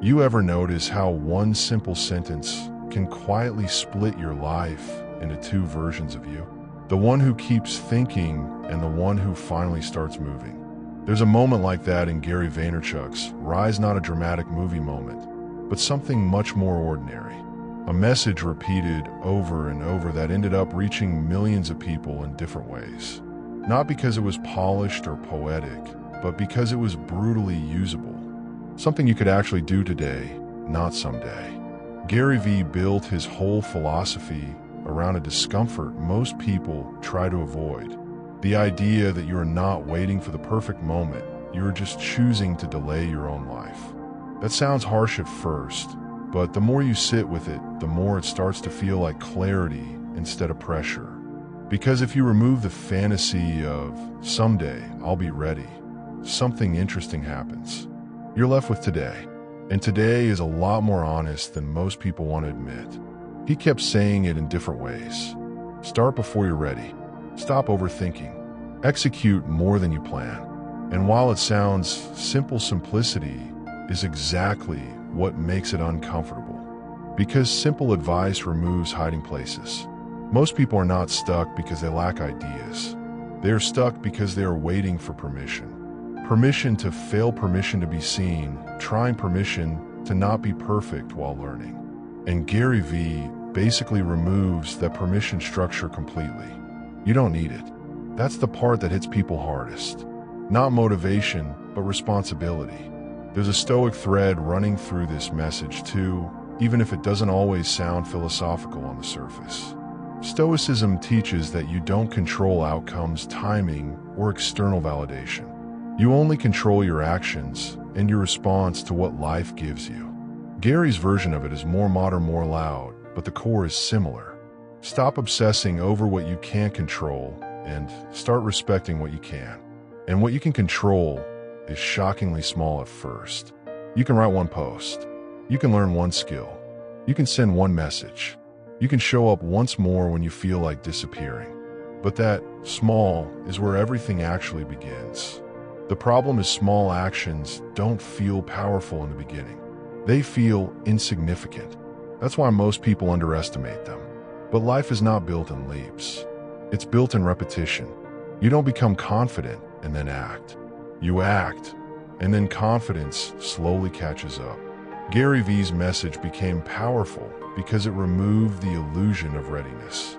You ever notice how one simple sentence can quietly split your life into two versions of you? The one who keeps thinking and the one who finally starts moving. There's a moment like that in Gary Vaynerchuk's Rise, not a dramatic movie moment, but something much more ordinary. A message repeated over and over that ended up reaching millions of people in different ways. Not because it was polished or poetic, but because it was brutally usable. Something you could actually do today, not someday. Gary Vee built his whole philosophy around a discomfort most people try to avoid. The idea that you're not waiting for the perfect moment, you're just choosing to delay your own life. That sounds harsh at first, but the more you sit with it, the more it starts to feel like clarity instead of pressure. Because if you remove the fantasy of, someday I'll be ready, something interesting happens. You're left with today. And today is a lot more honest than most people want to admit. He kept saying it in different ways. Start before you're ready. Stop overthinking. Execute more than you plan. And while it sounds simple, simplicity is exactly what makes it uncomfortable. Because simple advice removes hiding places. Most people are not stuck because they lack ideas. They are stuck because they are waiting for permission. Permission to fail, permission to be seen, trying permission to not be perfect while learning. And Gary Vee basically removes that permission structure completely. You don't need it. That's the part that hits people hardest. Not motivation, but responsibility. There's a stoic thread running through this message too, even if it doesn't always sound philosophical on the surface. Stoicism teaches that you don't control outcomes, timing, or external validation. You only control your actions and your response to what life gives you. Gary's version of it is more modern, more loud, but the core is similar. Stop obsessing over what you can't control and start respecting what you can. And what you can control is shockingly small at first. You can write one post. You can learn one skill. You can send one message. You can show up once more when you feel like disappearing. But that small is where everything actually begins. The problem is small actions don't feel powerful in the beginning. They feel insignificant. That's why most people underestimate them. But life is not built in leaps. It's built in repetition. You don't become confident and then act. You act, and then confidence slowly catches up. Gary Vee's message became powerful because it removed the illusion of readiness.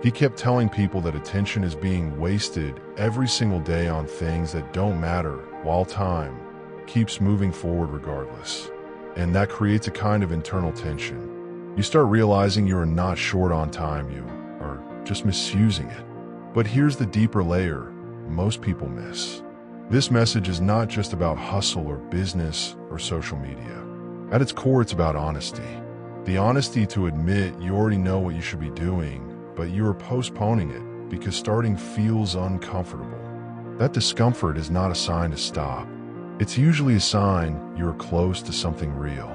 He kept telling people that attention is being wasted every single day on things that don't matter, while time keeps moving forward regardless. And that creates a kind of internal tension. You start realizing you are not short on time, you are just misusing it. But here's the deeper layer most people miss. This message is not just about hustle or business or social media. At its core, it's about honesty. The honesty to admit you already know what you should be doing, but you are postponing it because starting feels uncomfortable. That discomfort is not a sign to stop. It's usually a sign you are close to something real.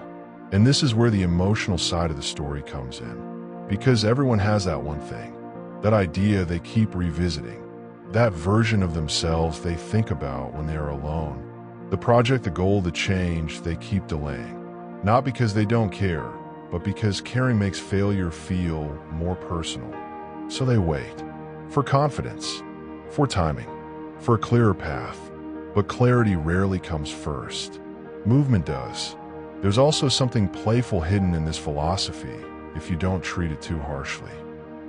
And this is where the emotional side of the story comes in. Because everyone has that one thing, that idea they keep revisiting, that version of themselves they think about when they are alone, the project, the goal, the change they keep delaying. Not because they don't care, but because caring makes failure feel more personal. So they wait. For confidence, for timing, for a clearer path. But clarity rarely comes first. Movement does. There's also something playful hidden in this philosophy if you don't treat it too harshly.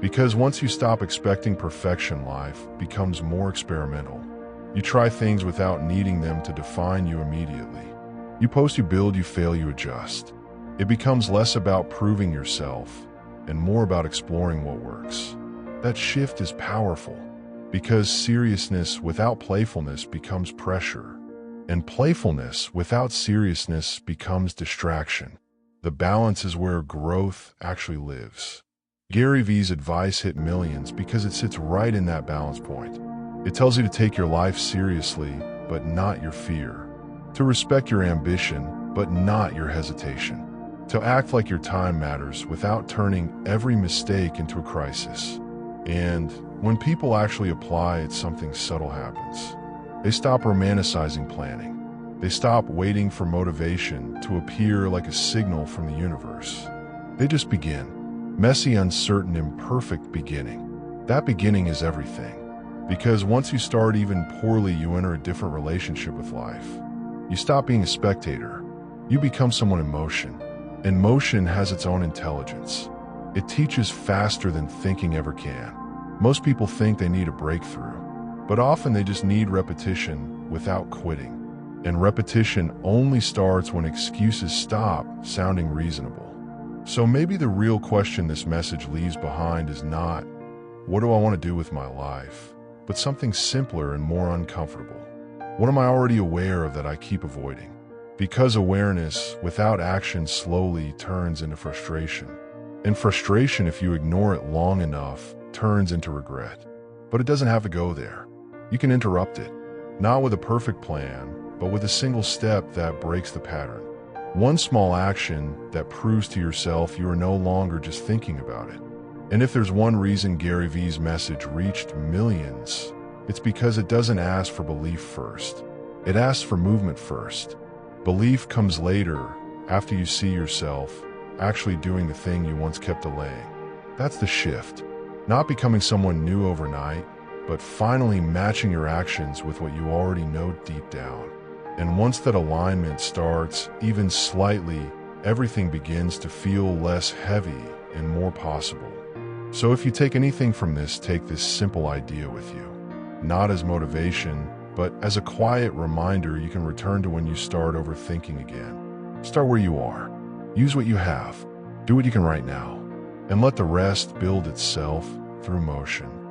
Because once you stop expecting perfection, life becomes more experimental. You try things without needing them to define you immediately. You post, you build, you fail, you adjust. It becomes less about proving yourself and more about exploring what works. That shift is powerful because seriousness without playfulness becomes pressure, and playfulness without seriousness becomes distraction. The balance is where growth actually lives. Gary Vee's advice hit millions because it sits right in that balance point. It tells you to take your life seriously, but not your fear. To respect your ambition, but not your hesitation. To act like your time matters without turning every mistake into a crisis. And when people actually apply it, something subtle happens. They stop romanticizing planning. They stop waiting for motivation to appear like a signal from the universe. They just begin. Messy, uncertain, imperfect beginning. That beginning is everything. Because once you start even poorly, you enter a different relationship with life. You stop being a spectator. You become someone in motion. And motion has its own intelligence. It teaches faster than thinking ever can. Most people think they need a breakthrough, but often they just need repetition without quitting. And repetition only starts when excuses stop sounding reasonable. So maybe the real question this message leaves behind is not, what do I want to do with my life? But something simpler and more uncomfortable. What am I already aware of that I keep avoiding? Because awareness without action slowly turns into frustration. And frustration, if you ignore it long enough, turns into regret. But it doesn't have to go there. You can interrupt it, not with a perfect plan, but with a single step that breaks the pattern. One small action that proves to yourself you are no longer just thinking about it. And if there's one reason Gary Vee's message reached millions, it's because it doesn't ask for belief first. It asks for movement first. Belief comes later, after you see yourself actually doing the thing you once kept delaying. That's the shift. Not becoming someone new overnight, but finally matching your actions with what you already know deep down. And once that alignment starts, even slightly, everything begins to feel less heavy and more possible. So if you take anything from this, take this simple idea with you. Not as motivation, but as a quiet reminder you can return to when you start overthinking again. Start where you are. Use what you have. Do what you can right now. And let the rest build itself through motion.